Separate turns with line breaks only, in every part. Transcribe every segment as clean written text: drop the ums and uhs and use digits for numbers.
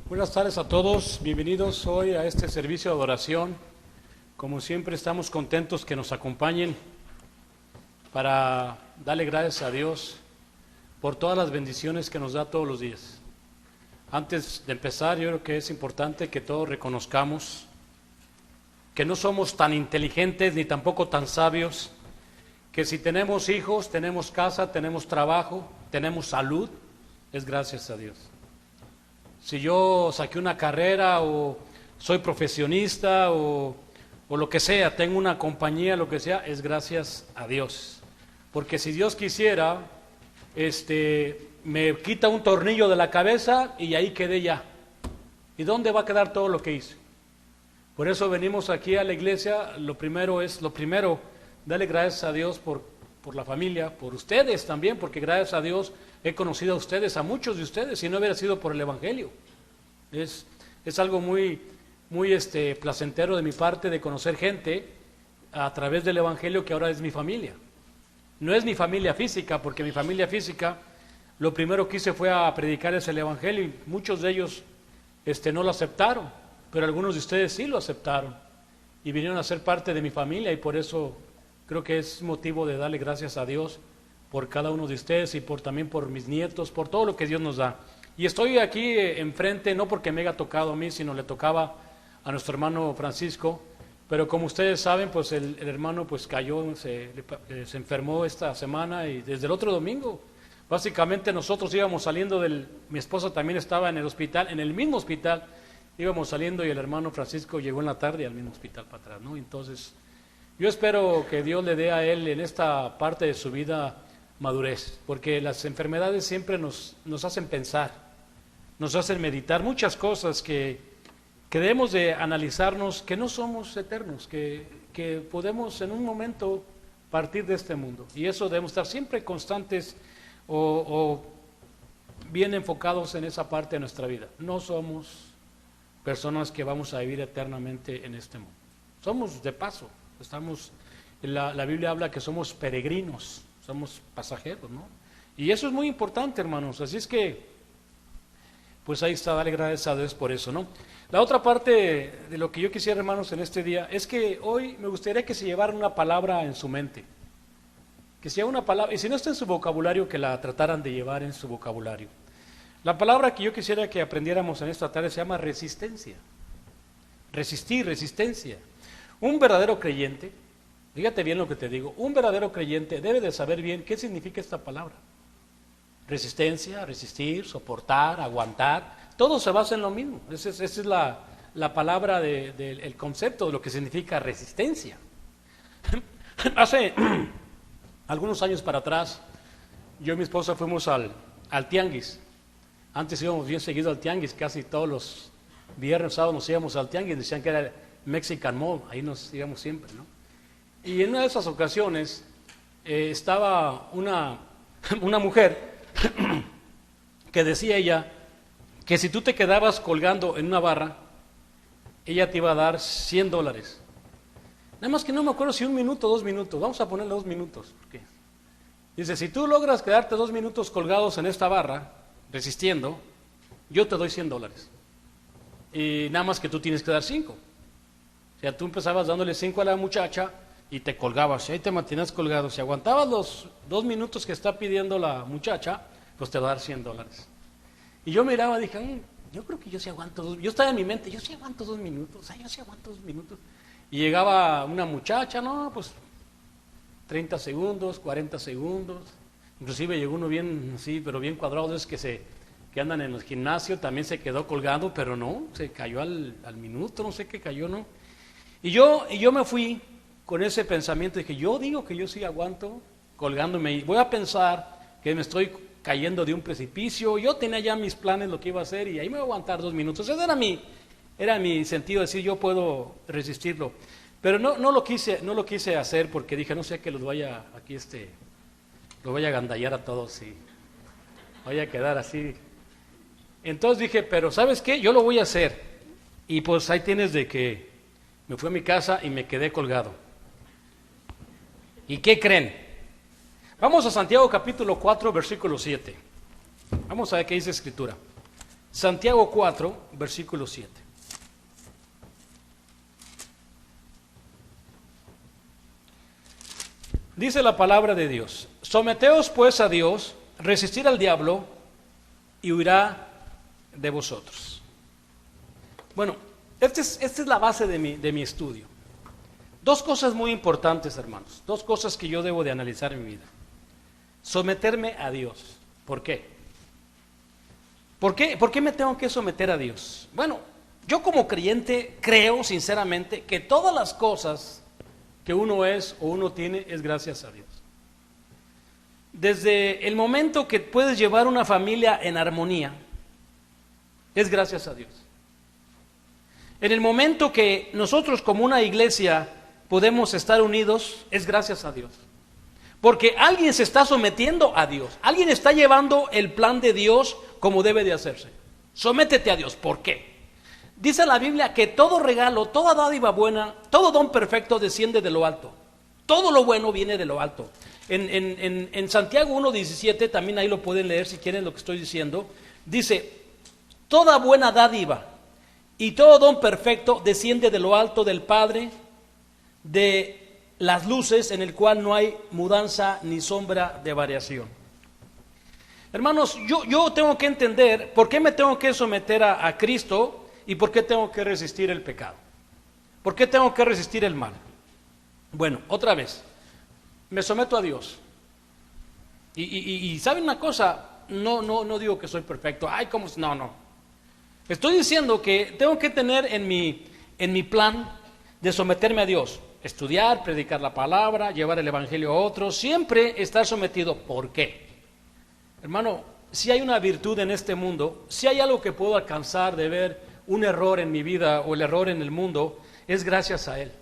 Buenas tardes a todos, bienvenidos hoy a este servicio de adoración. Como siempre estamos contentos que nos acompañen para darle gracias a Dios por todas las bendiciones que nos da todos los días. Antes de empezar, yo creo que es importante que todos reconozcamos que no somos tan inteligentes ni tampoco tan sabios, que si tenemos hijos, tenemos casa, tenemos trabajo, tenemos salud, es gracias a Dios. Si yo saqué una carrera o soy profesionista o lo que sea, tengo una compañía, lo que sea, es gracias a Dios. Porque si Dios quisiera, me quita un tornillo de la cabeza y ahí quedé ya. ¿Y dónde va a quedar todo lo que hice? Por eso venimos aquí a la iglesia. Lo primero, darle gracias a Dios por la familia, por ustedes también, porque gracias a Dios he conocido a ustedes, a muchos de ustedes, si no hubiera sido por el Evangelio. Es algo muy placentero de mi parte de conocer gente a través del Evangelio que ahora es mi familia. No es mi familia física, porque mi familia física, lo primero que hice fue a predicar el Evangelio y muchos de ellos no lo aceptaron, pero algunos de ustedes sí lo aceptaron y vinieron a ser parte de mi familia, y por eso creo que es motivo de darle gracias a Dios por cada uno de ustedes y también por mis nietos, por todo lo que Dios nos da. Y estoy aquí enfrente, no porque me haya tocado a mí, sino le tocaba a nuestro hermano Francisco, pero como ustedes saben, pues el hermano pues cayó, se enfermó esta semana, y desde el otro domingo, básicamente nosotros íbamos saliendo mi esposa también estaba en el hospital, en el mismo hospital, íbamos saliendo y el hermano Francisco llegó en la tarde al mismo hospital para atrás, ¿no? Entonces, yo espero que Dios le dé a él en esta parte de su vida madurez, porque las enfermedades siempre nos hacen pensar, nos hacen meditar muchas cosas que debemos de analizarnos, que no somos eternos, que podemos en un momento partir de este mundo, y eso debemos estar siempre constantes o bien enfocados en esa parte de nuestra vida. No somos personas que vamos a vivir eternamente en este mundo, somos de paso, la Biblia habla que somos peregrinos, somos pasajeros, ¿no? Y eso es muy importante, hermanos, así es que pues ahí está, dale gracias a Dios por eso, ¿no? La otra parte de lo que yo quisiera, hermanos, en este día, es que hoy me gustaría que se llevaran una palabra en su mente. que sea una palabra, y si no está en su vocabulario, que la trataran de llevar en su vocabulario. La palabra que yo quisiera que aprendiéramos en esta tarde se llama resistencia. Resistir, resistencia. Un verdadero creyente, fíjate bien lo que te digo, un verdadero creyente debe de saber bien qué significa esta palabra. Resistencia, resistir, soportar, aguantar, todo se basa en lo mismo. Esa es la palabra, el concepto de lo que significa resistencia. Hace algunos años para atrás, yo y mi esposa fuimos al tianguis. Antes íbamos bien seguido al tianguis, casi todos los viernes, sábados nos íbamos al tianguis, decían que era el Mexican Mall, ahí nos íbamos siempre, ¿no? Y en una de esas ocasiones estaba una mujer que decía ella que si tú te quedabas colgando en una barra, ella te iba a dar $100. Nada más que no me acuerdo si 1 minuto o 2 minutos, vamos a ponerle 2 minutos. ¿Por qué? Dice, si tú logras quedarte 2 minutos colgados en esta barra, resistiendo, yo te doy $100. Y nada más que tú tienes que dar 5. O sea, tú empezabas dándole 5 a la muchacha y te colgabas, y ahí te mantenías colgado. Si aguantabas los 2 minutos que está pidiendo la muchacha, pues te va a dar $100. Y yo miraba y dije, yo creo que yo sí aguanto 2. Yo estaba en mi mente, yo sí aguanto 2 minutos, yo sí aguanto 2 minutos. Y llegaba una muchacha, no, pues 30 segundos, 40 segundos. Inclusive llegó uno bien, sí, pero bien cuadrado, de esos que andan en el gimnasio, también se quedó colgado, pero no, se cayó al minuto, no sé qué cayó, ¿no? Y yo me fui con ese pensamiento, dije, yo digo que yo sí aguanto colgándome, y voy a pensar que me estoy cayendo de un precipicio. Yo tenía ya mis planes, lo que iba a hacer, y ahí me voy a aguantar 2 minutos. Ese era mi sentido, de decir, yo puedo resistirlo. Pero no lo quise hacer, porque dije, no sé que los vaya aquí lo voy a agandallar a todos y voy a quedar así. Entonces dije, pero ¿sabes qué? Yo lo voy a hacer. Y pues ahí tienes de que me fui a mi casa y me quedé colgado. ¿Y qué creen? Vamos a Santiago capítulo 4, versículo 7. Vamos a ver qué dice Escritura. Santiago 4, versículo 7. Dice la palabra de Dios, someteos pues a Dios, resistir al diablo y huirá de vosotros. Bueno, esta es la base de mi estudio. 2 cosas muy importantes, hermanos, 2 cosas que yo debo de analizar en mi vida. Someterme a Dios. ¿Por qué? ¿Por qué me tengo que someter a Dios? Bueno, yo como creyente creo sinceramente que todas las cosas que uno es o uno tiene es gracias a Dios. Desde el momento que puedes llevar una familia en armonía, es gracias a Dios. En el momento que nosotros como una iglesia podemos estar unidos, es gracias a Dios. Porque alguien se está sometiendo a Dios, alguien está llevando el plan de Dios como debe de hacerse. Sométete a Dios. ¿Por qué? Dice la Biblia que todo regalo, toda dádiva buena, todo don perfecto desciende de lo alto. Todo lo bueno viene de lo alto. En Santiago 1:17, también ahí lo pueden leer si quieren lo que estoy diciendo, dice, toda buena dádiva y todo don perfecto desciende de lo alto del Padre de las luces, en el cual no hay mudanza ni sombra de variación. Hermanos, yo tengo que entender por qué me tengo que someter a Cristo. ¿Y por qué tengo que resistir el pecado? ¿Por qué tengo que resistir el mal? Bueno, otra vez, me someto a Dios. Y ¿saben una cosa? No digo que soy perfecto. Ay, ¿cómo? No. Estoy diciendo que tengo que tener en mi plan de someterme a Dios. Estudiar, predicar la palabra, llevar el evangelio a otros, siempre estar sometido. ¿Por qué? Hermano, si hay una virtud en este mundo, si hay algo que puedo alcanzar de ver un error en mi vida o el error en el mundo, es gracias a Él.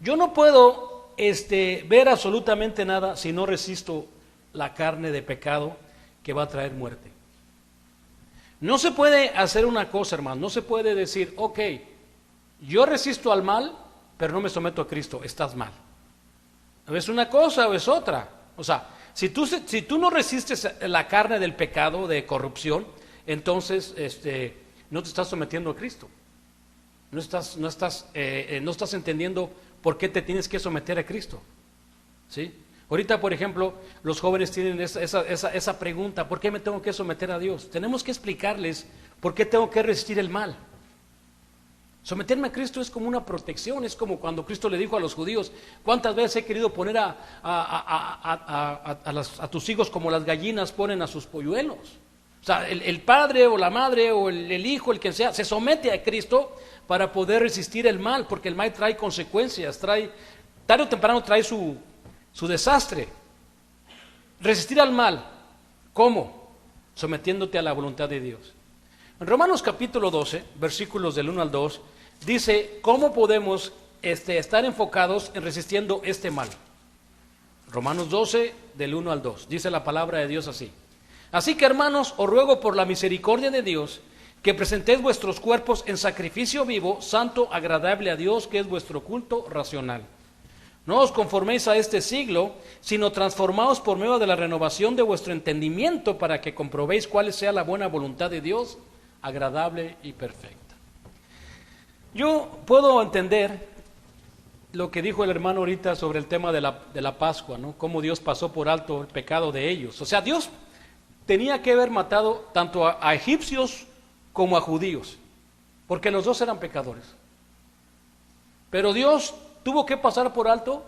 Yo no puedo ver absolutamente nada si no resisto la carne de pecado que va a traer muerte. No se puede hacer una cosa, hermano, no se puede decir, ok, yo resisto al mal, pero no me someto a Cristo, estás mal. ¿Es una cosa o es otra? O sea, si tú no resistes la carne del pecado, de corrupción, entonces no te estás sometiendo a Cristo. No estás entendiendo por qué te tienes que someter a Cristo. ¿sí? Ahorita, por ejemplo, los jóvenes tienen esa pregunta: ¿por qué me tengo que someter a Dios? Tenemos que explicarles por qué tengo que resistir el mal. Someterme a Cristo es como una protección, es como cuando Cristo le dijo a los judíos: ¿cuántas veces he querido poner a tus hijos como las gallinas ponen a sus polluelos? O sea, el padre o la madre o el hijo, el que sea, se somete a Cristo para poder resistir el mal, porque el mal trae consecuencias, tarde o temprano trae su desastre. Resistir al mal, ¿cómo? Sometiéndote a la voluntad de Dios. En Romanos capítulo 12, versículos del 1 al 2, dice cómo podemos estar enfocados en resistiendo este mal. Romanos 12, del 1 al 2, dice la palabra de Dios así: así que, hermanos, os ruego por la misericordia de Dios que presentéis vuestros cuerpos en sacrificio vivo, santo, agradable a Dios, que es vuestro culto racional. No os conforméis a este siglo, sino transformaos por medio de la renovación de vuestro entendimiento, para que comprobéis cuál sea la buena voluntad de Dios, agradable y perfecta. Yo puedo entender lo que dijo el hermano ahorita sobre el tema de la Pascua, ¿no? Cómo Dios pasó por alto el pecado de ellos. O sea, Dios tenía que haber matado tanto a egipcios como a judíos, porque los dos eran pecadores. Pero Dios tuvo que pasar por alto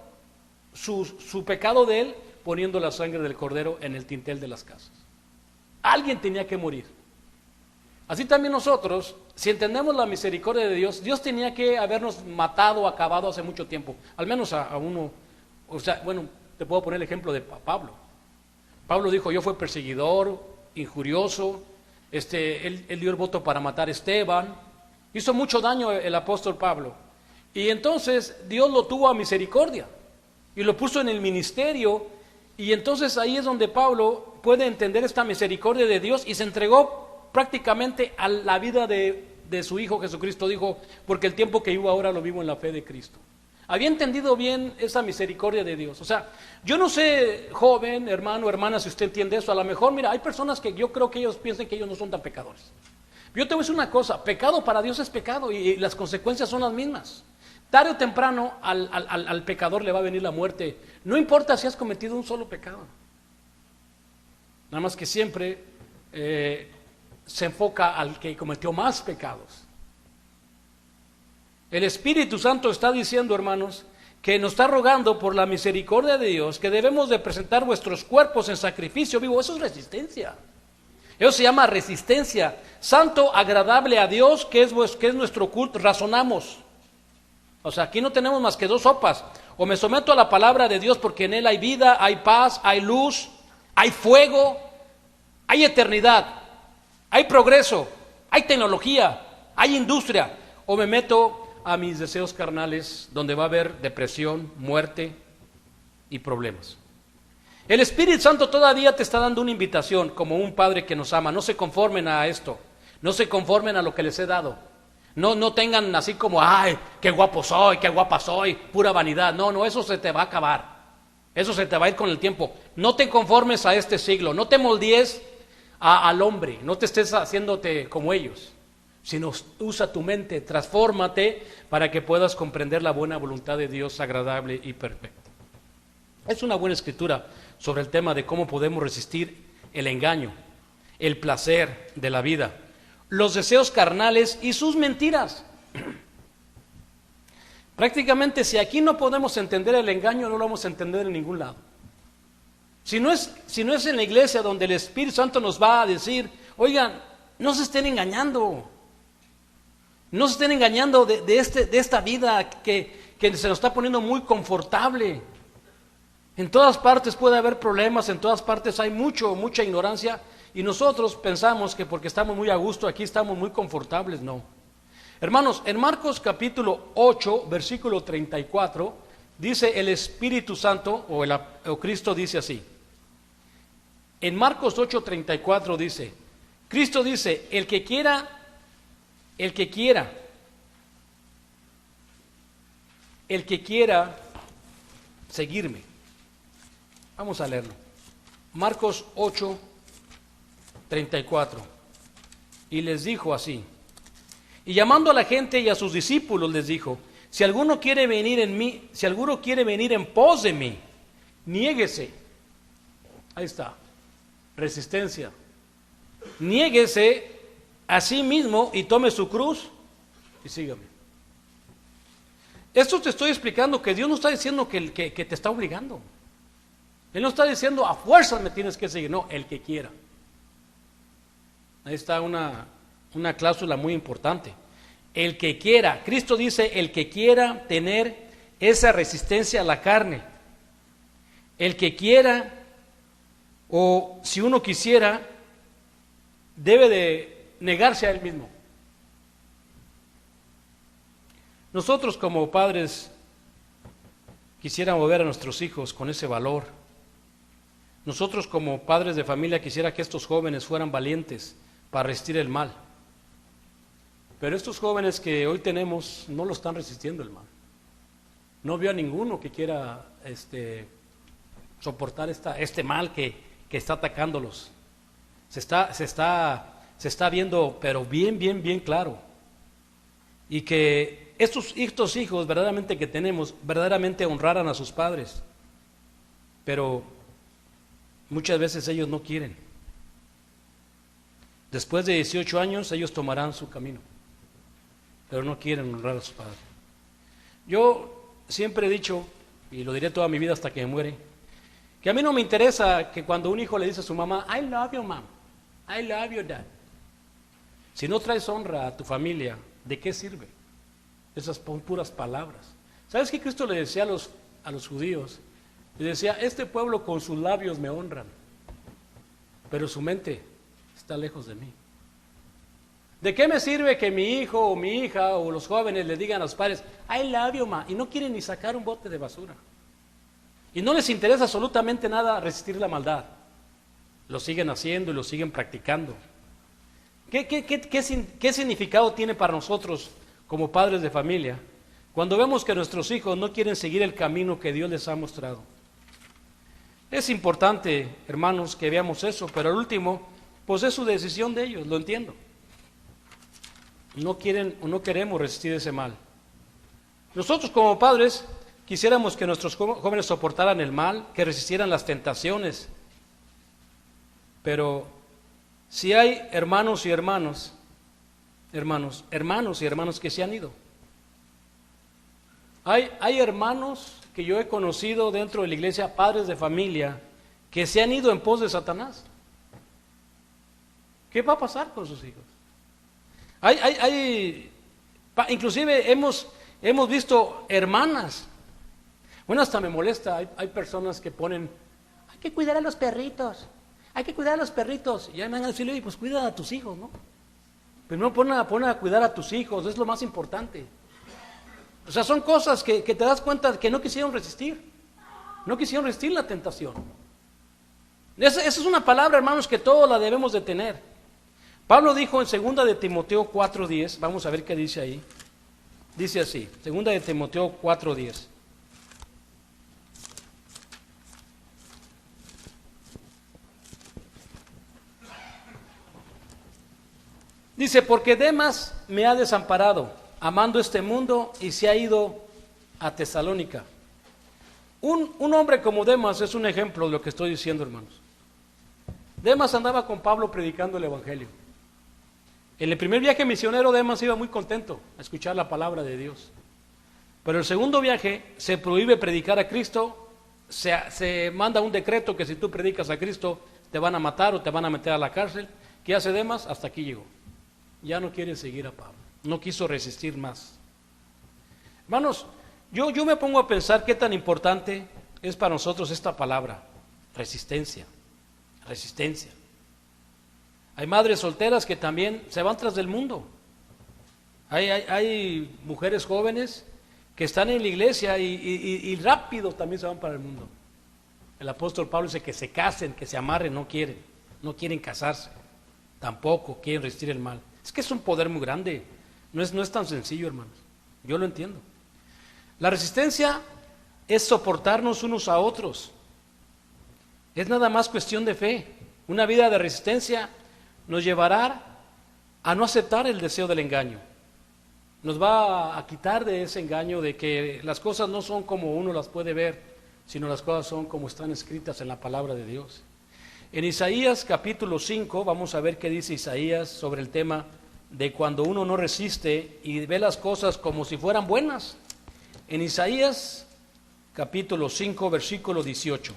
su pecado de él, poniendo la sangre del cordero en el dintel de las casas. Alguien tenía que morir. Así también nosotros, si entendemos la misericordia de Dios, Dios tenía que habernos matado, acabado hace mucho tiempo, al menos a uno. O sea, bueno, te puedo poner el ejemplo de Pablo. Pablo dijo: yo fui perseguidor, injurioso, él dio el voto para matar a Esteban, hizo mucho daño el apóstol Pablo, y entonces Dios lo tuvo a misericordia, y lo puso en el ministerio, y entonces ahí es donde Pablo puede entender esta misericordia de Dios, y se entregó prácticamente a la vida de su Hijo Jesucristo. Dijo: porque el tiempo que vivo ahora lo vivo en la fe de Cristo. Había entendido bien esa misericordia de Dios. O sea, yo no sé, joven, hermano, hermana, si usted entiende eso. A lo mejor, mira, hay personas que yo creo que ellos piensan que ellos no son tan pecadores. Yo te voy a decir una cosa: pecado para Dios es pecado, y las consecuencias son las mismas. Tarde o temprano al pecador le va a venir la muerte, no importa si has cometido un solo pecado. Nada más que siempre se enfoca al que cometió más pecados. El Espíritu Santo está diciendo, hermanos, que nos está rogando por la misericordia de Dios que debemos de presentar vuestros cuerpos en sacrificio vivo. Eso es resistencia. Eso se llama resistencia. Santo, agradable a Dios, que es nuestro culto. Razonamos. O sea, aquí no tenemos más que dos sopas: o me someto a la palabra de Dios, porque en él hay vida, hay paz, hay luz, hay fuego, hay eternidad, hay progreso, hay tecnología, hay industria. O me meto a mis deseos carnales, donde va a haber depresión, muerte y problemas. El Espíritu Santo todavía te está dando una invitación, como un padre que nos ama: no se conformen a esto, no se conformen a lo que les he dado. No tengan así como: ay, qué guapo soy, qué guapa soy, pura vanidad. No, eso se te va a acabar. Eso se te va a ir con el tiempo. No te conformes a este siglo, no te moldees al hombre, no te estés haciéndote como ellos, sino usa tu mente, transfórmate para que puedas comprender la buena voluntad de Dios, agradable y perfecta. Es una buena escritura sobre el tema de cómo podemos resistir el engaño, el placer de la vida, los deseos carnales y sus mentiras. Prácticamente, si aquí no podemos entender el engaño, no lo vamos a entender en ningún lado. Si no es en la iglesia donde el Espíritu Santo nos va a decir: oigan, no se estén engañando. No se estén engañando de esta vida que se nos está poniendo muy confortable. En todas partes puede haber problemas, en todas partes hay mucha ignorancia, y nosotros pensamos que porque estamos muy a gusto aquí estamos muy confortables. No. Hermanos, en Marcos capítulo 8, versículo 34, dice el Espíritu Santo, o Cristo dice así. En Marcos 8, 34 dice, Cristo dice: el que quiera seguirme. Vamos a leerlo. Marcos 8, 34. Y les dijo así: y llamando a la gente y a sus discípulos les dijo: si alguno quiere venir en pos de mí, Niéguese. Ahí está. Resistencia. Niéguese a sí mismo y tome su cruz y sígame. Esto te estoy explicando que Dios no está diciendo que te está obligando. Él no está diciendo a fuerzas me tienes que seguir, no, el que quiera. Ahí está una cláusula muy importante. El que quiera, Cristo dice, el que quiera tener esa resistencia a la carne, el que quiera, o si uno quisiera, debe de negarse a él mismo. Nosotros como padres quisiéramos ver a nuestros hijos con ese valor. Nosotros como padres de familia quisiera que estos jóvenes fueran valientes para resistir el mal. Pero estos jóvenes que hoy tenemos no lo están resistiendo el mal. No veo a ninguno que quiera soportar este mal que está atacándolos. Se está viendo, pero bien claro. Y que estos hijos verdaderamente que tenemos, verdaderamente honraran a sus padres. Pero muchas veces ellos no quieren. Después de 18 años ellos tomarán su camino, pero no quieren honrar a sus padres. Yo siempre he dicho, y lo diré toda mi vida hasta que me muere, que a mí no me interesa que cuando un hijo le dice a su mamá, I love you, mom, I love you, dad. Si no traes honra a tu familia, ¿de qué sirve? Esas son puras palabras. ¿Sabes qué Cristo le decía a los judíos? Le decía, este pueblo con sus labios me honran, pero su mente está lejos de mí. ¿De qué me sirve que mi hijo o mi hija o los jóvenes le digan a los padres, I love you, ma, y no quieren ni sacar un bote de basura? Y no les interesa absolutamente nada resistir la maldad. Lo siguen haciendo y lo siguen practicando. ¿Qué significado tiene para nosotros como padres de familia cuando vemos que nuestros hijos no quieren seguir el camino que Dios les ha mostrado? Es importante, hermanos, que veamos eso, pero al último, pues es su decisión de ellos, lo entiendo. No quieren o no queremos resistir ese mal. Nosotros como padres quisiéramos que nuestros jóvenes soportaran el mal, que resistieran las tentaciones. Pero si hay hermanos y hermanas que se han ido. Hay hermanos que yo he conocido dentro de la iglesia, padres de familia, que se han ido en pos de Satanás. ¿Qué va a pasar con sus hijos? Inclusive hemos visto hermanas. Bueno, hasta me molesta, hay personas que ponen, hay que cuidar a los perritos, hay que cuidar a los perritos. Y ya me van a decir, pues cuida a tus hijos, ¿no? Primero pon a cuidar a tus hijos, es lo más importante. O sea, son cosas que te das cuenta que no quisieron resistir la tentación. Esa es una palabra, hermanos, que todos la debemos de tener. Pablo dijo en 2 de Timoteo 4:10, vamos a ver qué dice ahí. Dice así, 2 de Timoteo 4:10. Dice, porque Demas me ha desamparado, amando este mundo, y se ha ido a Tesalónica. Un hombre como Demas es un ejemplo de lo que estoy diciendo, hermanos. Demas andaba con Pablo predicando el Evangelio. En el primer viaje misionero, Demas iba muy contento a escuchar la palabra de Dios. Pero el segundo viaje se prohíbe predicar a Cristo, se manda un decreto que si tú predicas a Cristo te van a matar o te van a meter a la cárcel. ¿Qué hace Demas? Hasta aquí llegó. Ya no quiere seguir a Pablo, no quiso resistir más. Hermanos, yo me pongo a pensar qué tan importante es para nosotros esta palabra, resistencia. Hay madres solteras que también se van tras del mundo. Hay mujeres jóvenes que están en la iglesia y rápido también se van para el mundo. El apóstol Pablo dice que se casen, que se amarren, no quieren casarse, tampoco quieren resistir el mal. Es que es un poder muy grande, no es tan sencillo, hermanos, yo lo entiendo. La resistencia es soportarnos unos a otros, es nada más cuestión de fe. Una vida de resistencia nos llevará a no aceptar el deseo del engaño, nos va a quitar de ese engaño de que las cosas no son como uno las puede ver, sino las cosas son como están escritas en la palabra de Dios. En Isaías capítulo 5 vamos a ver qué dice Isaías sobre el tema de cuando uno no resiste y ve las cosas como si fueran buenas. En Isaías capítulo 5 versículo 18.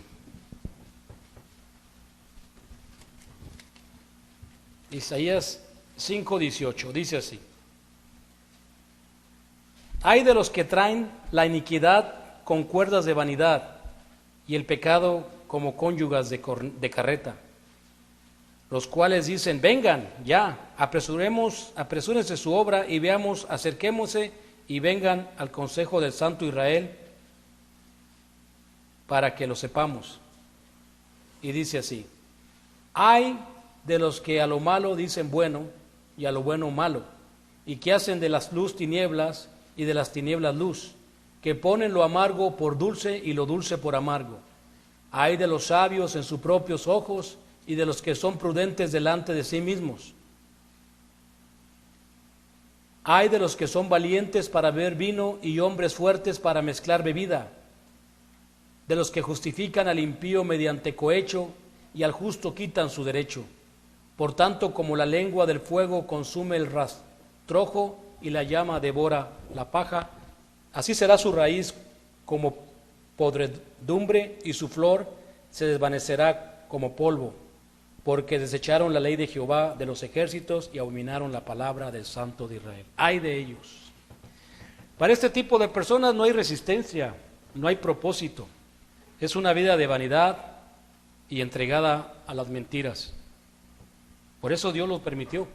Isaías 5:18 dice así: Ay de los que traen la iniquidad con cuerdas de vanidad y el pecado como cónyugas de carreta, los cuales dicen: vengan ya, apresúrense su obra y veamos, acerquémosse y vengan al consejo del Santo Israel para que lo sepamos. Y dice así: ay de los que a lo malo dicen bueno y a lo bueno malo, y que hacen de las luz tinieblas y de las tinieblas luz, que ponen lo amargo por dulce y lo dulce por amargo. Ay de los sabios en sus propios ojos y de los que son prudentes delante de sí mismos. Ay de los que son valientes para beber vino y hombres fuertes para mezclar bebida, de los que justifican al impío mediante cohecho y al justo quitan su derecho. Por tanto, como la lengua del fuego consume el rastrojo y la llama devora la paja, así será su raíz como podredumbre y su flor se desvanecerá como polvo, porque desecharon la ley de Jehová de los ejércitos y abominaron la palabra del Santo de Israel. Ay de ellos. Para este tipo de personas no hay resistencia, no hay propósito. Es una vida de vanidad y entregada a las mentiras. Por eso Dios lo permitió.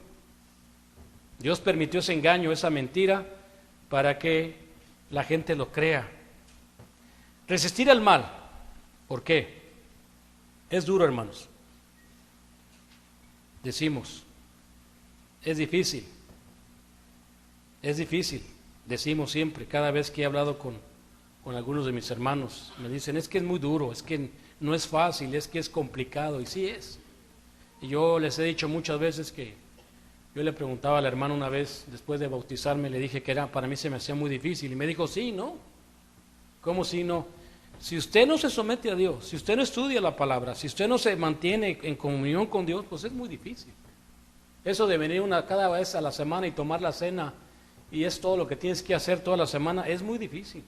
Dios permitió ese engaño, esa mentira, para que la gente lo crea. Resistir al mal. ¿Por qué? Es duro, hermanos. Decimos, es difícil. Es difícil. Decimos siempre, cada vez que he hablado con algunos de mis hermanos, me dicen, es que es muy duro, es que no es fácil, es que es complicado, y sí es. Y yo les he dicho muchas veces que yo le preguntaba al hermano una vez, después de bautizarme, le dije que para mí se me hacía muy difícil, y me dijo, sí, ¿no? ¿Cómo sí, no? Si usted no se somete a Dios, si usted no estudia la palabra, si usted no se mantiene en comunión con Dios, pues es muy difícil. Eso de venir cada vez a la semana y tomar la cena, y es todo lo que tienes que hacer toda la semana, es muy difícil.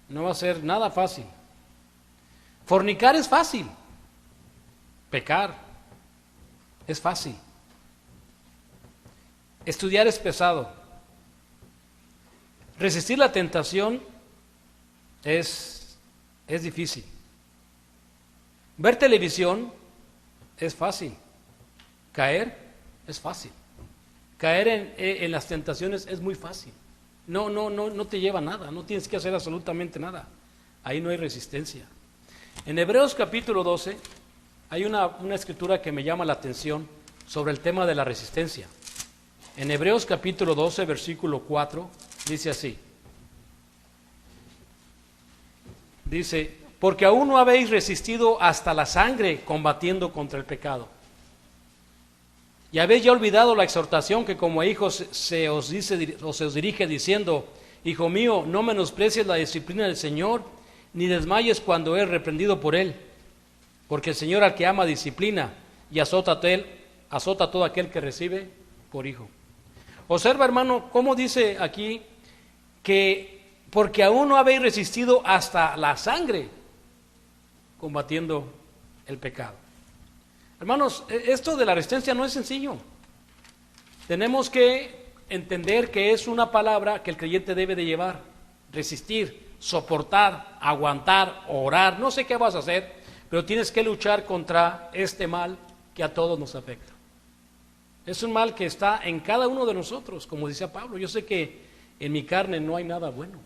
No va a ser nada fácil. Fornicar es fácil. Pecar es fácil. Estudiar es pesado. Resistir la tentación es difícil. Ver televisión es fácil. Caer es fácil. Caer en las tentaciones es muy fácil. No te lleva a nada, no tienes que hacer absolutamente nada. Ahí no hay resistencia. En Hebreos capítulo 12 hay una escritura que me llama la atención sobre el tema de la resistencia. En Hebreos capítulo 12, versículo 4, dice así. Dice, porque aún no habéis resistido hasta la sangre combatiendo contra el pecado. Y habéis ya olvidado la exhortación que como a hijos se os dirige diciendo, hijo mío, no menosprecies la disciplina del Señor, ni desmayes cuando es reprendido por Él. Porque el Señor al que ama disciplina y azota a todo aquel que recibe por hijo. Observa, hermano, cómo dice aquí que porque aún no habéis resistido hasta la sangre combatiendo el pecado. Hermanos, esto de la resistencia no es sencillo. Tenemos que entender que es una palabra que el creyente debe de llevar. Resistir, soportar, aguantar, orar, no sé qué vas a hacer, pero tienes que luchar contra este mal que a todos nos afecta. Es un mal que está en cada uno de nosotros, como decía Pablo. Yo sé que en mi carne no hay nada bueno.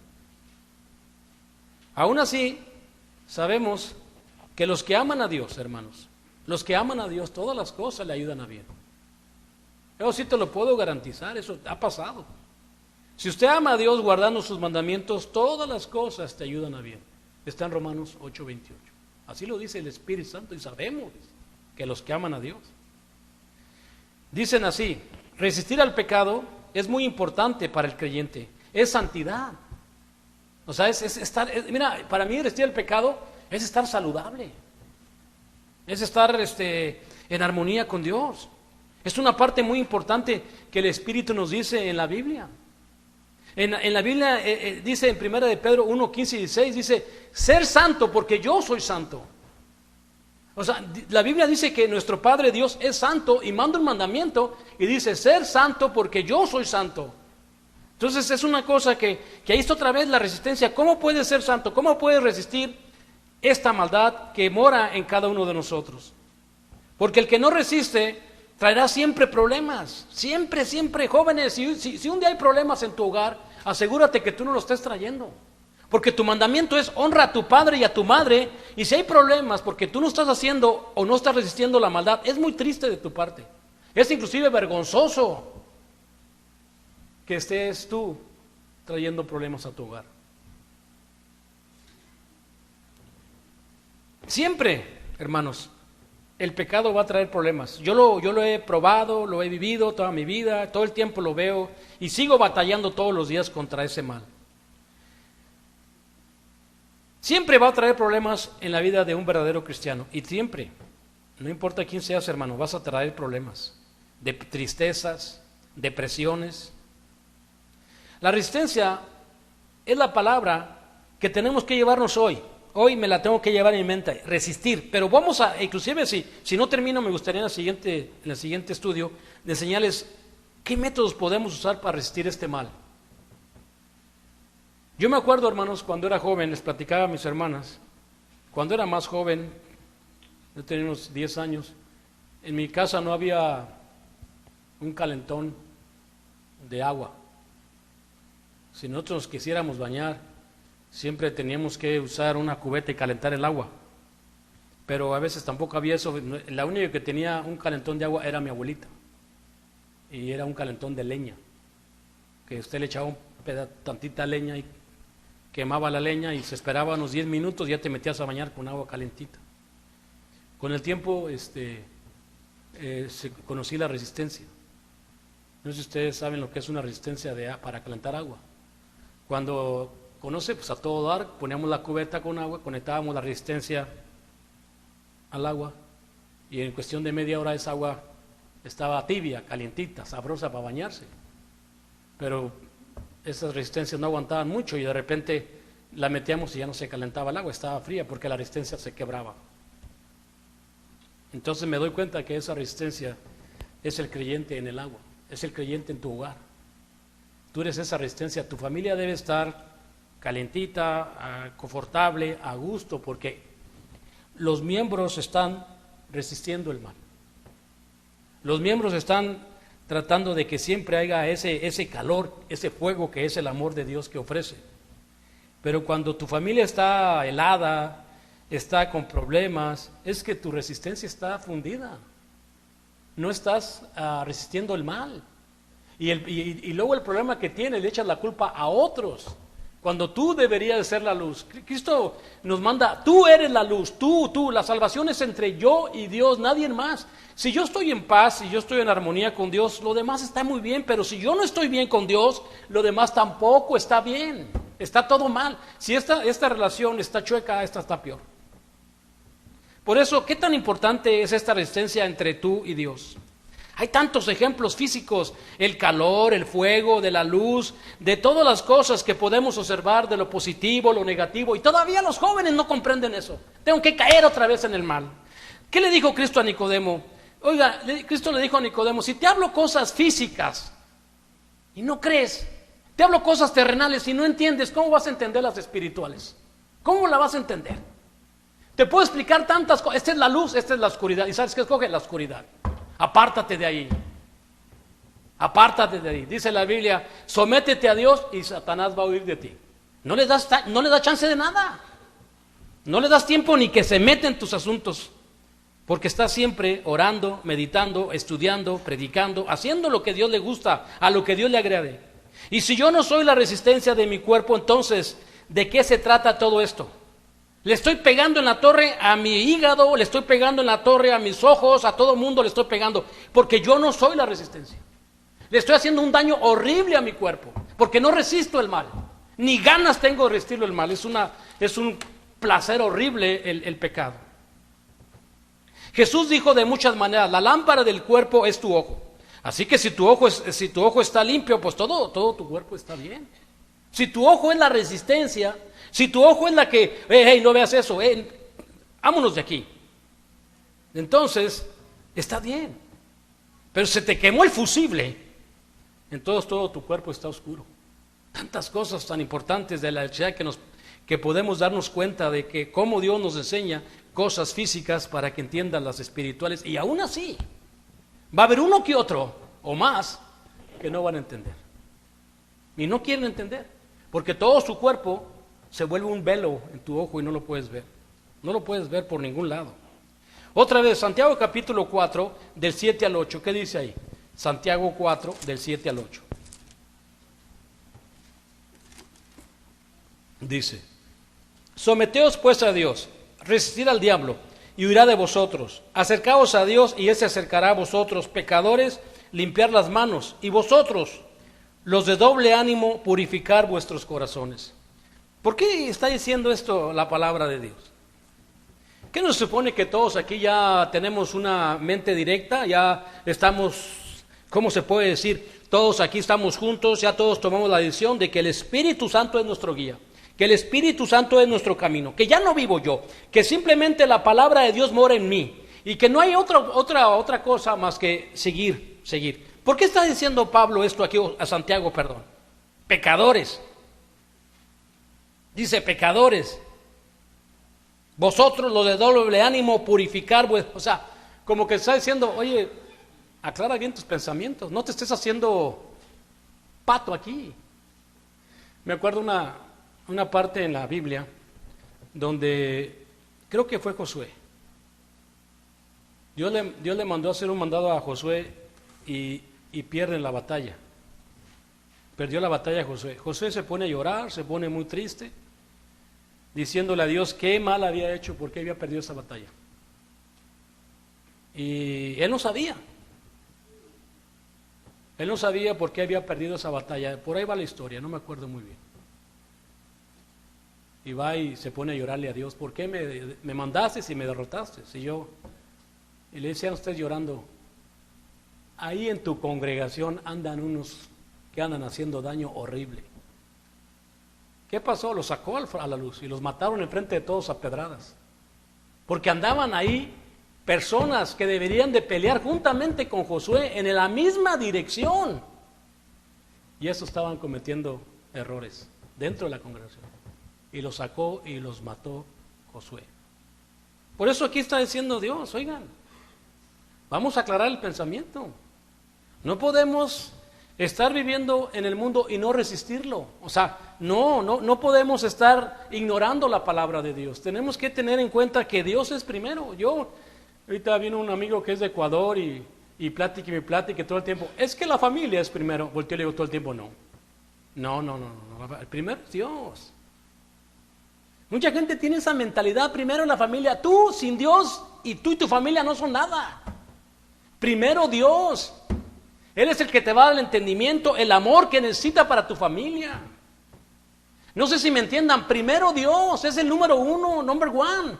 Aún así, sabemos que los que aman a Dios, hermanos, los que aman a Dios, todas las cosas le ayudan a bien. Yo sí te lo puedo garantizar, eso ha pasado. Si usted ama a Dios guardando sus mandamientos, todas las cosas te ayudan a bien. Está en Romanos 8:28. Así lo dice el Espíritu Santo y sabemos que los que aman a Dios. Dicen así, resistir al pecado es muy importante para el creyente, es santidad. O sea, es estar, mira, para mí resistir el pecado es estar saludable, es estar en armonía con Dios. Es una parte muy importante que el Espíritu nos dice en la Biblia. En la Biblia dice en 1 de Pedro 1, 15 y 16, dice, ser santo porque yo soy santo. O sea, la Biblia dice que nuestro Padre Dios es santo y manda un mandamiento y dice, ser santo porque yo soy santo. Entonces es una cosa que ahí está otra vez la resistencia. ¿Cómo puedes ser santo? ¿Cómo puedes resistir esta maldad que mora en cada uno de nosotros? Porque el que no resiste traerá siempre problemas. Siempre, siempre, jóvenes. Si un día hay problemas en tu hogar, asegúrate que tú no lo estés trayendo. Porque tu mandamiento es honra a tu padre y a tu madre. Y si hay problemas porque tú no estás haciendo o no estás resistiendo la maldad, es muy triste de tu parte. Es inclusive vergonzoso que estés tú trayendo problemas a tu hogar. Siempre, hermanos, el pecado va a traer problemas. Yo lo he probado, lo he vivido toda mi vida, todo el tiempo lo veo y sigo batallando todos los días contra ese mal. Siempre va a traer problemas en la vida de un verdadero cristiano. Y siempre, no importa quién seas, hermano, vas a traer problemas de tristezas, depresiones. La resistencia es la palabra que tenemos que llevarnos hoy. Hoy me la tengo que llevar en mi mente, resistir. Pero vamos a, inclusive si no termino, me gustaría en el siguiente estudio de enseñarles qué métodos podemos usar para resistir este mal. Yo me acuerdo, hermanos, cuando era joven, les platicaba a mis hermanas, cuando era más joven, yo tenía unos 10 años, en mi casa no había un calentón de agua. Si nosotros quisiéramos bañar, siempre teníamos que usar una cubeta y calentar el agua. Pero a veces tampoco había eso. La única que tenía un calentón de agua era mi abuelita. Y era un calentón de leña. Que usted le echaba tantita leña y quemaba la leña y se esperaba unos 10 minutos y ya te metías a bañar con agua calentita. Con el tiempo conocí la resistencia. No sé si ustedes saben lo que es una resistencia para calentar agua. Cuando conoce, pues a todo dar, poníamos la cubeta con agua, conectábamos la resistencia al agua y en cuestión de media hora esa agua estaba tibia, calientita, sabrosa para bañarse. Pero esas resistencias no aguantaban mucho y de repente la metíamos y ya no se calentaba el agua, estaba fría porque la resistencia se quebraba. Entonces me doy cuenta que esa resistencia es el creyente en el agua, es el creyente en tu hogar. Tú eres esa resistencia, tu familia debe estar calientita, confortable, a gusto, porque los miembros están resistiendo el mal. Los miembros están tratando de que siempre haya ese calor, ese fuego que es el amor de Dios que ofrece. Pero cuando tu familia está helada, está con problemas, es que tu resistencia está fundida. No estás resistiendo el mal. Y luego el problema que tienes, le echas la culpa a otros. Cuando tú deberías de ser la luz. Cristo nos manda, tú eres la luz, tú, la salvación es entre yo y Dios, nadie más. Si yo estoy en paz, si yo estoy en armonía con Dios, lo demás está muy bien, pero si yo no estoy bien con Dios, lo demás tampoco está bien, está todo mal. Si esta relación está chueca, esta está peor. Por eso, ¿qué tan importante es esta resistencia entre tú y Dios? Hay tantos ejemplos físicos, el calor, el fuego, de la luz, de todas las cosas que podemos observar, de lo positivo, lo negativo, y todavía los jóvenes no comprenden eso. Tengo que caer otra vez en el mal. ¿Qué le dijo Cristo a Nicodemo? Oiga, Cristo le dijo a Nicodemo, si te hablo cosas físicas y no crees, te hablo cosas terrenales y no entiendes, ¿cómo vas a entender las espirituales? ¿Cómo la vas a entender? Te puedo explicar tantas cosas, esta es la luz, esta es la oscuridad, ¿y sabes qué escoge? La oscuridad. Apártate de ahí. Apártate de ahí. Dice la Biblia, sométete a Dios y Satanás va a huir de ti. No le das chance de nada. No le das tiempo ni que se meta en tus asuntos. Porque estás siempre orando, meditando, estudiando, predicando, haciendo lo que Dios le gusta, a lo que Dios le agrade. Y si yo no soy la resistencia de mi cuerpo, entonces, ¿de qué se trata todo esto? Le estoy pegando en la torre a mi hígado, le estoy pegando en la torre a mis ojos, a todo mundo le estoy pegando, porque yo no soy la resistencia. Le estoy haciendo un daño horrible a mi cuerpo, porque no resisto el mal. Ni ganas tengo de resistirlo el mal. Es un placer horrible el pecado. Jesús dijo de muchas maneras, la lámpara del cuerpo es tu ojo. Así que si tu ojo está limpio, pues todo tu cuerpo está bien. Si tu ojo es la resistencia, si tu ojo es la que, hey, no veas eso, vámonos de aquí. Entonces, está bien. Pero se te quemó el fusible, entonces todo tu cuerpo está oscuro. Tantas cosas tan importantes de la electricidad que podemos darnos cuenta de que cómo Dios nos enseña cosas físicas para que entiendan las espirituales. Y aún así, va a haber uno que otro, o más, que no van a entender. Y no quieren entender, porque todo su cuerpo se vuelve un velo en tu ojo y no lo puedes ver. No lo puedes ver por ningún lado. Otra vez, Santiago capítulo 4, del 7 al 8, ¿qué dice ahí? Santiago 4, del 7 al 8. Dice: someteos pues a Dios, resistid al diablo, y huirá de vosotros. Acercaos a Dios, y Él se acercará a vosotros. Pecadores, limpiar las manos, y vosotros, los de doble ánimo, purificar vuestros corazones. ¿Por qué está diciendo esto la palabra de Dios? ¿Qué nos supone que todos aquí ya tenemos una mente directa? Ya estamos, ¿cómo se puede decir? Todos aquí estamos juntos, ya todos tomamos la decisión de que el Espíritu Santo es nuestro guía, que el Espíritu Santo es nuestro camino, que ya no vivo yo, que simplemente la palabra de Dios mora en mí y que no hay otra cosa más que seguir. ¿Por qué está diciendo Pablo esto aquí, a Santiago, perdón? Pecadores. Dice pecadores. Vosotros, los de doble ánimo, purificar, o sea, como que está diciendo, oye, aclara bien tus pensamientos, no te estés haciendo pato aquí. Me acuerdo una parte en la Biblia donde creo que fue Josué. Dios le mandó a hacer un mandado a Josué y pierden la batalla. Perdió la batalla Josué. Josué se pone a llorar, se pone muy triste, diciéndole a Dios qué mal había hecho, por qué había perdido esa batalla. Y él no sabía. Él no sabía por qué había perdido esa batalla. Por ahí va la historia, no me acuerdo muy bien. Y va y se pone a llorarle a Dios, ¿por qué me mandaste y me derrotaste? Y le decían a usted llorando, ahí en tu congregación andan unos que andan haciendo daño horrible. ¿Qué pasó? Los sacó a la luz y los mataron enfrente de todos a pedradas. Porque andaban ahí personas que deberían de pelear juntamente con Josué en la misma dirección. Y esos estaban cometiendo errores dentro de la congregación. Y los sacó y los mató Josué. Por eso aquí está diciendo Dios, oigan, vamos a aclarar el pensamiento. No podemos estar viviendo en el mundo y no resistirlo. O sea, no podemos estar ignorando la palabra de Dios. Tenemos que tener en cuenta que Dios es primero. Ahorita viene un amigo que es de Ecuador y platique todo el tiempo. Es que la familia es primero. Volteo y le digo todo el tiempo, no. El primero es Dios. Mucha gente tiene esa mentalidad, primero la familia. Tú sin Dios y tú y tu familia no son nada. Primero Dios. Él es el que te va a dar el entendimiento, el amor que necesita para tu familia. No sé si me entiendan, primero Dios es el número uno, number one.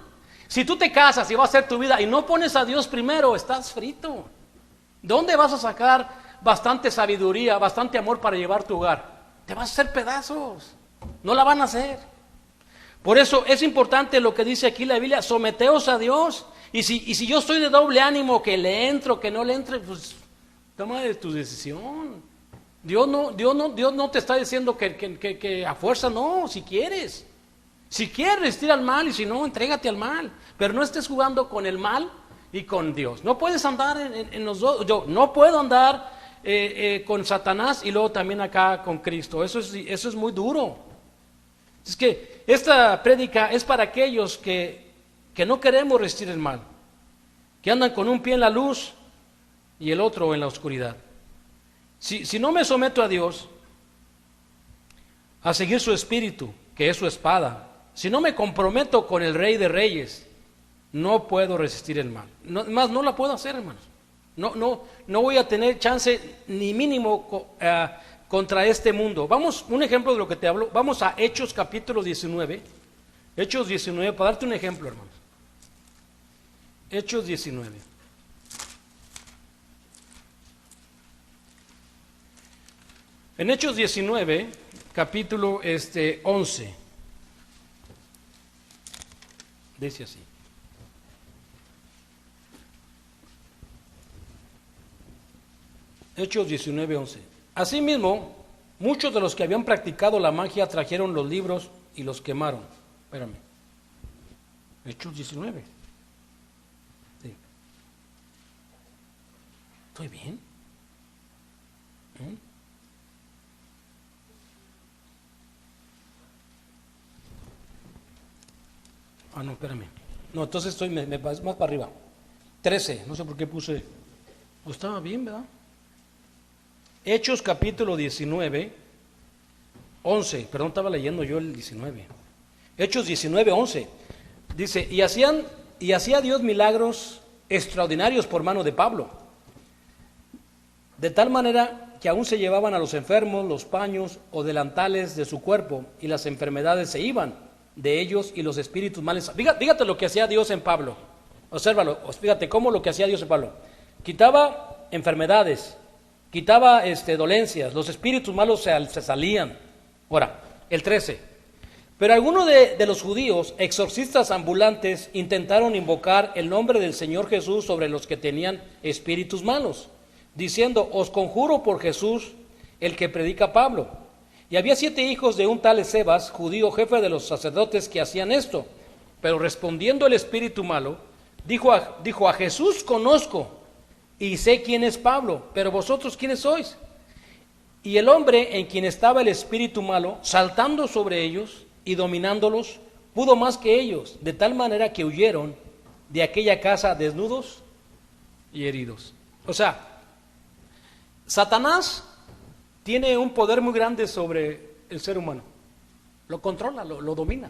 Si tú te casas y vas a hacer tu vida y no pones a Dios primero, estás frito. ¿Dónde vas a sacar bastante sabiduría, bastante amor para llevar tu hogar? Te vas a hacer pedazos, no la van a hacer. Por eso es importante lo que dice aquí la Biblia, someteos a Dios. Y si yo estoy de doble ánimo, que le entro, que no le entre, pues toma de tu decisión. Dios no te está diciendo que a fuerza, no, si quieres. Si quieres resistir al mal y si no, entrégate al mal. Pero no estés jugando con el mal y con Dios. No puedes andar en los dos. Yo no puedo andar con Satanás y luego también acá con Cristo. Eso es muy duro. Es que esta prédica es para aquellos que no queremos resistir el mal, que andan con un pie en la luz y el otro en la oscuridad. Si no me someto a Dios, a seguir su espíritu, que es su espada, si no me comprometo con el Rey de Reyes, no puedo resistir el mal. No la puedo hacer, hermanos. No voy a tener chance ni mínimo
contra este mundo. Vamos, un ejemplo de lo que te hablo, vamos a Hechos capítulo 19. Hechos 19, para darte un ejemplo, hermanos. Hechos 19. En Hechos 19, capítulo 11, dice así. Hechos 19, 11. Asimismo, muchos de los que habían practicado la magia trajeron los libros y los quemaron. Espérame. Hechos 19. Sí. ¿Estoy bien? Ah, no, espérame. No, entonces estoy más para arriba. 13, no sé por qué puse. Pues estaba bien, ¿verdad? Hechos capítulo 19, 11. Perdón, estaba leyendo yo el 19. Hechos 19, 11. Dice, y hacía Dios milagros extraordinarios por mano de Pablo. De tal manera que aún se llevaban a los enfermos los paños o delantales de su cuerpo, y las enfermedades se iban de ellos y los espíritus males. Fíjate lo que hacía Dios en Pablo. Obsérvalo, fíjate cómo lo que hacía Dios en Pablo. Quitaba enfermedades, quitaba dolencias, los espíritus malos se salían. Ahora, el 13. Pero algunos de los judíos, exorcistas ambulantes, intentaron invocar el nombre del Señor Jesús sobre los que tenían espíritus malos, diciendo, os conjuro por Jesús, el que predica Pablo. Y había 7 hijos de un tal Escevas, judío, jefe de los sacerdotes, que hacían esto. Pero respondiendo el espíritu malo, dijo a Jesús conozco, y sé quién es Pablo, pero vosotros quiénes sois. Y el hombre en quien estaba el espíritu malo, saltando sobre ellos y dominándolos, pudo más que ellos, de tal manera que huyeron de aquella casa desnudos y heridos. O sea, Satanás tiene un poder muy grande sobre el ser humano. Lo controla, lo domina.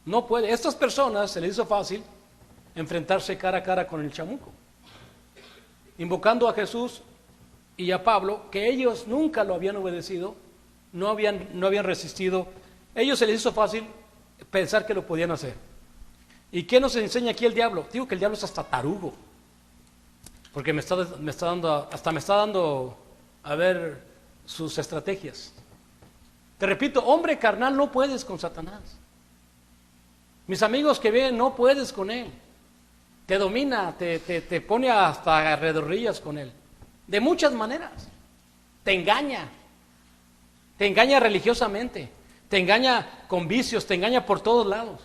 No puede. Estas personas se les hizo fácil enfrentarse cara a cara con el chamuco, invocando a Jesús y a Pablo, que ellos nunca lo habían obedecido, no habían resistido. Ellos se les hizo fácil pensar que lo podían hacer. ¿Y qué nos enseña aquí el diablo? Digo que el diablo es hasta tarugo, porque me está dando a ver sus estrategias. Te repito, hombre carnal, no puedes con Satanás. Mis amigos que ven, no puedes con él. Te domina, te pone hasta redorrillas con él. De muchas maneras. Te engaña religiosamente, te engaña con vicios, te engaña por todos lados.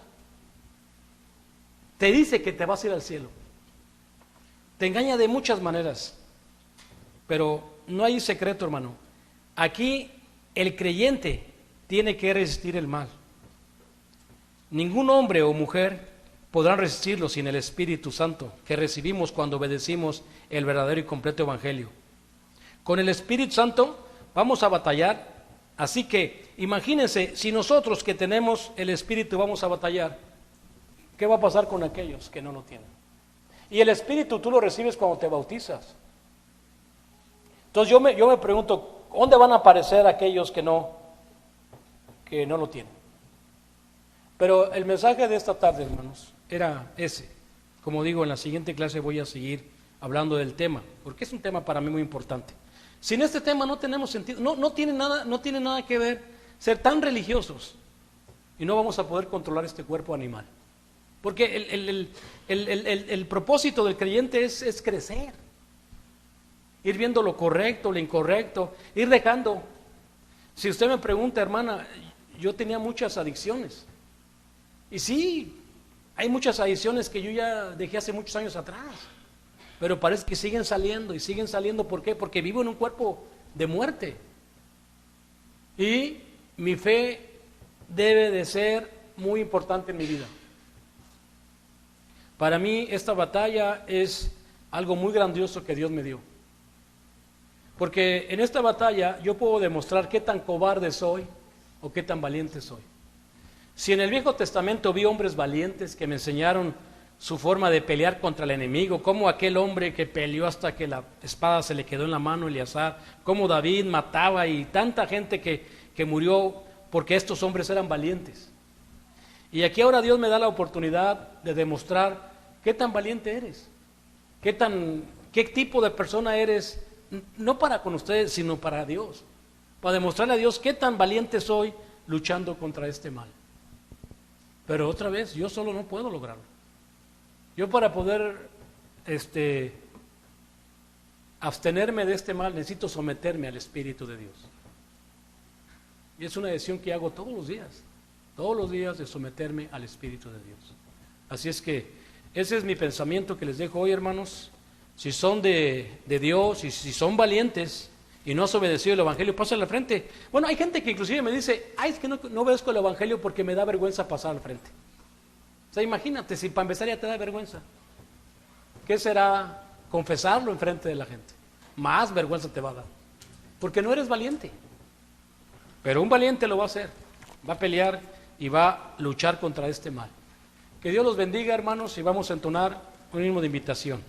Te dice que te vas a ir al cielo. Te engaña de muchas maneras. Pero no hay secreto, hermano. Aquí el creyente tiene que resistir el mal. Ningún hombre o mujer podrán resistirlo sin el Espíritu Santo que recibimos cuando obedecimos el verdadero y completo Evangelio. Con el Espíritu Santo vamos a batallar. Así que imagínense, si nosotros que tenemos el Espíritu vamos a batallar, ¿qué va a pasar con aquellos que no lo tienen? Y el Espíritu tú lo recibes cuando te bautizas. Entonces yo me pregunto, ¿dónde van a aparecer aquellos que no lo tienen? Pero el mensaje de esta tarde, hermanos, era ese. Como digo, en la siguiente clase voy a seguir hablando del tema, porque es un tema para mí muy importante. Sin este tema no tenemos sentido, no tiene nada que ver ser tan religiosos y no vamos a poder controlar este cuerpo animal. Porque el propósito del creyente es crecer, ir viendo lo correcto, lo incorrecto, ir dejando. Si usted me pregunta, hermana, yo tenía muchas adicciones. Y sí, hay muchas adicciones que yo ya dejé hace muchos años atrás. Pero parece que siguen saliendo y siguen saliendo. ¿Por qué? Porque vivo en un cuerpo de muerte. Y mi fe debe de ser muy importante en mi vida. Para mí esta batalla es algo muy grandioso que Dios me dio. Porque en esta batalla yo puedo demostrar qué tan cobarde soy o qué tan valiente soy. Si en el Viejo Testamento vi hombres valientes que me enseñaron su forma de pelear contra el enemigo, como aquel hombre que peleó hasta que la espada se le quedó en la mano, Eleazar, como David mataba y tanta gente que murió porque estos hombres eran valientes. Y aquí ahora Dios me da la oportunidad de demostrar qué tan valiente eres, qué tipo de persona eres, no para con ustedes, sino para Dios, para demostrarle a Dios qué tan valiente soy luchando contra este mal. Pero otra vez, yo solo no puedo lograrlo. Yo para poder abstenerme de este mal necesito someterme al Espíritu de Dios. Y es una decisión que hago todos los días de someterme al Espíritu de Dios. Así es que ese es mi pensamiento que les dejo hoy, hermanos. Si son de Dios y si son valientes y no has obedecido el Evangelio, pasa al frente. Bueno, hay gente que inclusive me dice, ay, es que no obedezco el Evangelio porque me da vergüenza pasar al frente. O sea, imagínate, si para empezar ya te da vergüenza, ¿qué será confesarlo en frente de la gente? Más vergüenza te va a dar, porque no eres valiente. Pero un valiente lo va a hacer, va a pelear y va a luchar contra este mal. Que Dios los bendiga, hermanos, y vamos a entonar un himno de invitación.